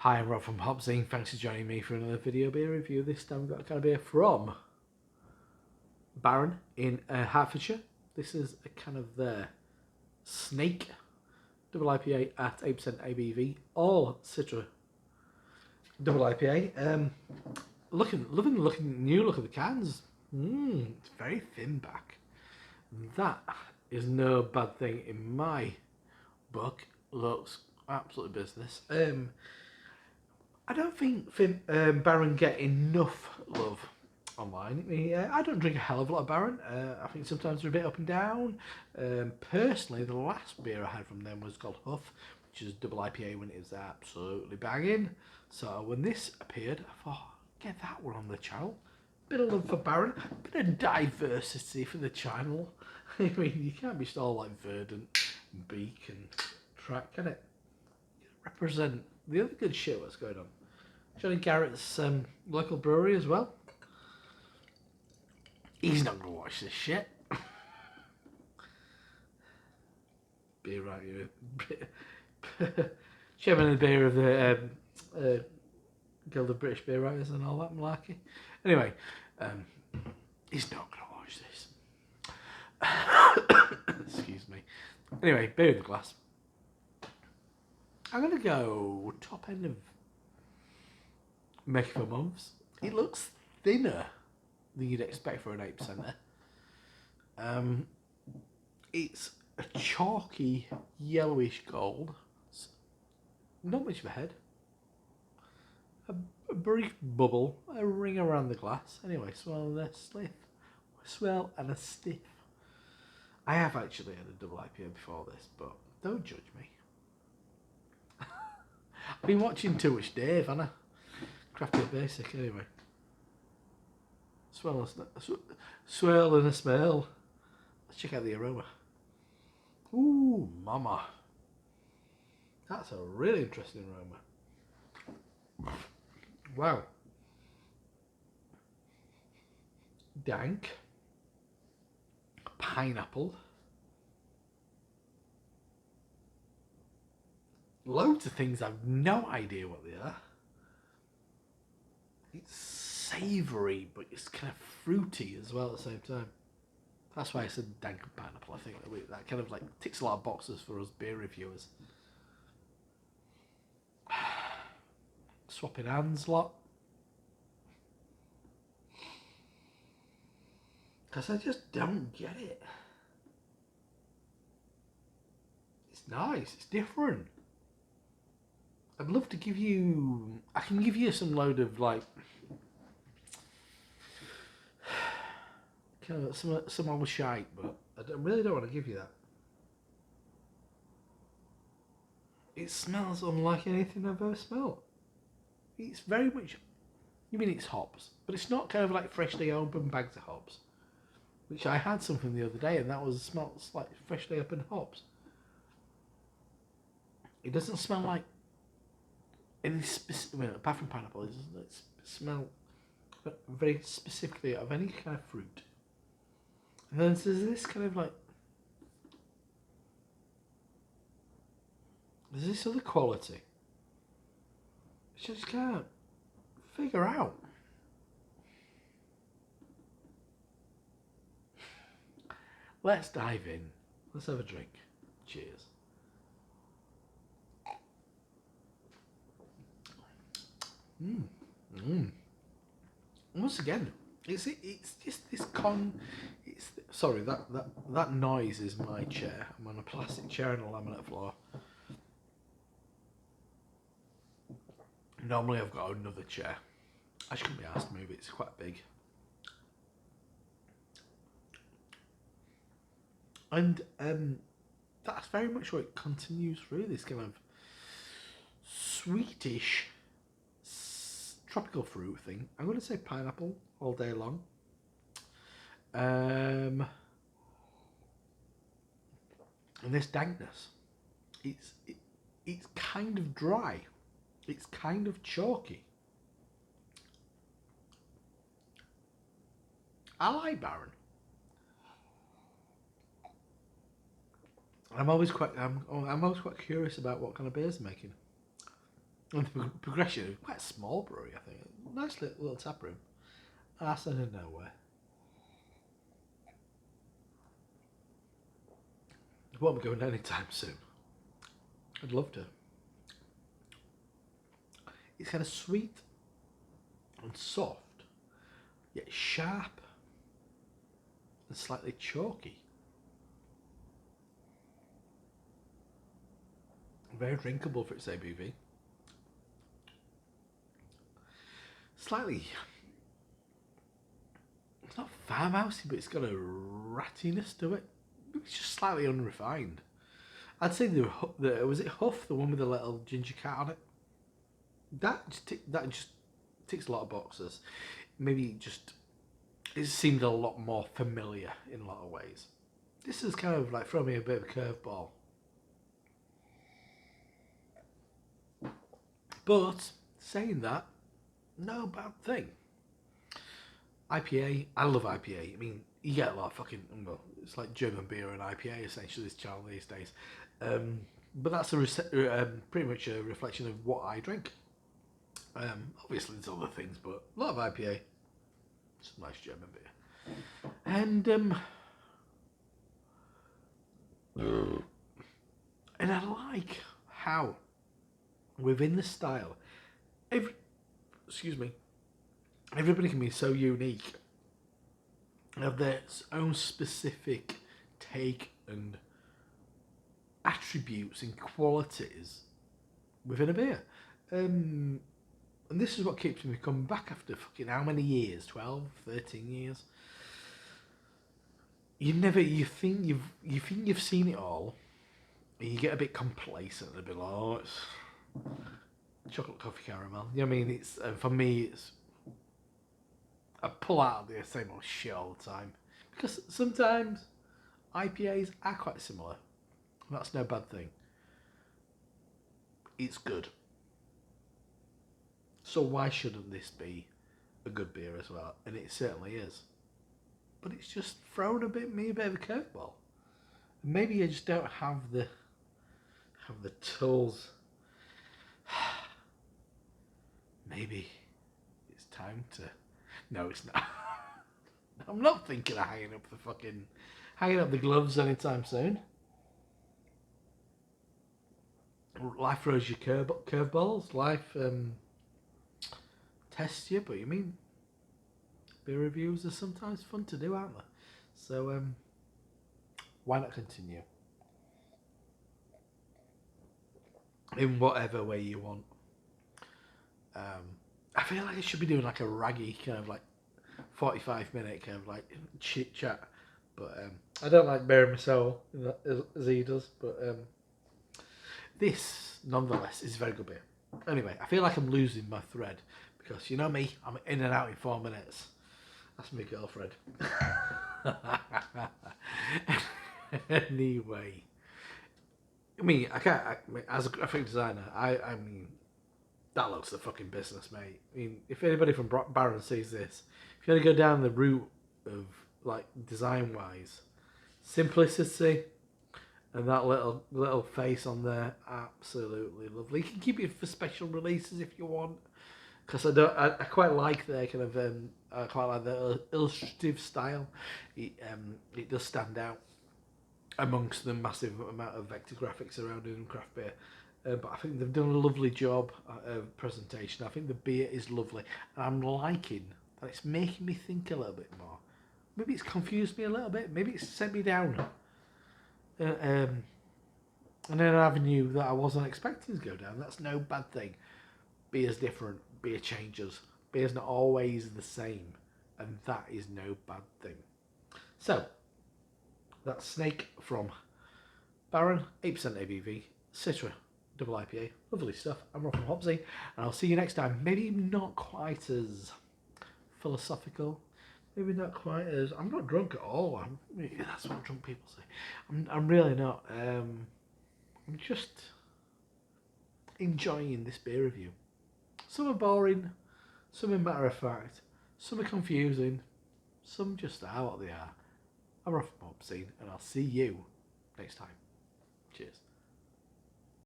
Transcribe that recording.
Hi, I'm Rob from HopZine. Thanks for joining me for another video beer review. This time we've got a kind of beer from Baron in Hertfordshire. This is a kind of their Snake double IPA at 8% ABV, all Citra double IPA. Loving the new look of the cans. It's very thin back. That is no bad thing in my book. Looks absolutely business. I don't think Baron get enough love online. I don't drink a hell of a lot of Baron. I think sometimes they're a bit up and down. Personally, the last beer I had from them was called Huff, which is double IPA when it was absolutely banging. So when this appeared, I thought, get that one on the channel. Bit of love for Baron, bit of diversity for the channel. I mean, you can't be all like Verdant and Beak and Track, can it? Represent the other good shit what's going on. Johnny Garrett's local brewery as well. He's not going to watch this shit. Beer right here. Chairman of the beer of the Guild of British Beer Writers and all that malarkey. Anyway, he's not going to watch this. Excuse me. Anyway, beer in the glass. I'm going to go top end of Make for Months. It looks thinner than you'd expect for an 8%er. It's a chalky yellowish gold. It's not much of a head. A brief bubble, a ring around the glass. Anyway, swell and a stiff. I have actually had a double IPA before this, but don't judge me. I've been watching too much Dave, haven't I? Crafty basic, anyway. Swirl and a smell. Let's check out the aroma. Ooh, mama. That's a really interesting aroma. Wow. Dank. Pineapple. Loads of things I've no idea what they are. It's savoury, but it's kind of fruity as well at the same time. That's why I said dank and pineapple. I think that kind of like ticks a lot of boxes for us beer reviewers. Swapping hands a lot. Because I just don't get it. It's nice, it's different. I'd love to give you... I can give you some load of like... kind of some old shite, but I really don't want to give you that. It smells unlike anything I've ever smelled. It's very much... You mean it's hops, but it's not kind of like freshly opened bags of hops. Which I had something the other day and that smells like freshly opened hops. It doesn't smell like any specific, apart from pineapple, it doesn't smell very specifically of any kind of fruit. And then there's this kind of like, there's this other quality which I just can't figure out. Let's dive in. Let's have a drink. Cheers. Once again, it's just this sorry, that noise is my chair. I'm on a plastic chair and a laminate floor. Normally I've got another chair. I shouldn't be asked to move it, it's quite big. And that's very much what it continues through, this kind of sweetish tropical fruit thing. I'm going to say pineapple all day long. And this dankness, it's kind of dry. It's kind of chalky. I like Baron. I'm always quite curious about what kind of beers they're making. And the progression is quite a small brewery, I think. Nice little tap room. Arse out of nowhere. It won't be going anytime soon. I'd love to. It's kind of sweet and soft, yet sharp and slightly chalky. Very drinkable for its ABV. Slightly, it's not farmhousey, but it's got a rattiness to it. It's just slightly unrefined. I'd say was it Huff, the one with the little ginger cat on it? That just ticks a lot of boxes. Maybe it seemed a lot more familiar in a lot of ways. This is kind of like throwing me a bit of a curveball. But saying that, no bad thing. IPA, I love IPA. I mean, you get a lot of fucking, well, it's like German beer and IPA essentially this channel these days. But that's pretty much a reflection of what I drink. Obviously there's other things, but a lot of IPA. Some nice German beer. And I like how within the style, everybody can be so unique, have their own specific take and attributes and qualities within a beer. And this is what keeps me coming back after fucking how many years? 12, 13 years. You think you've seen it all, and you get a bit complacent and a bit like, oh, it's chocolate coffee caramel. You know what I mean? It's for me, it's I pull out the same old shit all the time because sometimes IPAs are quite similar. That's no bad thing. It's good. So why shouldn't this be a good beer as well? And it certainly is. But it's just thrown me a bit of a curveball. Maybe I just don't have the tools. Maybe it's time to. No, it's not. I'm not thinking of hanging up the gloves anytime soon. Life throws you curveballs. Life tests you, but you mean beer reviews are sometimes fun to do, aren't they? So why not continue in whatever way you want? I feel like I should be doing like a raggy kind of like 45-minute kind of like chit chat, but I don't like bearing my soul as he does. But this, nonetheless, is a very good beer. Anyway, I feel like I'm losing my thread because you know me, I'm in and out in 4 minutes. That's my girlfriend. Anyway, I mean, as a graphic designer, I mean, that looks the fucking business, mate. I mean, if anybody from Baron sees this, if you want to go down the route of like design-wise, simplicity and that little face on there, absolutely lovely. You can keep it for special releases if you want, because I quite like their kind of I quite like the illustrative style. It does stand out amongst the massive amount of vector graphics around in craft beer. But I think they've done a lovely job of presentation. I think the beer is lovely, and I'm liking that it's making me think a little bit more. Maybe it's confused me a little bit. Maybe it's sent me down in an avenue that I wasn't expecting to go down. That's no bad thing. Beer's different. Beer changes. Beer's not always the same, and that is no bad thing. So that's Snake from Baron, 8% ABV, Citra. Double IPA, lovely stuff. I'm Rob from HopZine, and I'll see you next time. Maybe not quite as philosophical, maybe not quite as. I'm not drunk at all. That's what drunk people say. I'm really not. I'm just enjoying this beer review. Some are boring, some are matter of fact, some are confusing, some just are what they are. I'm Rob from HopZine, and I'll see you next time. Cheers.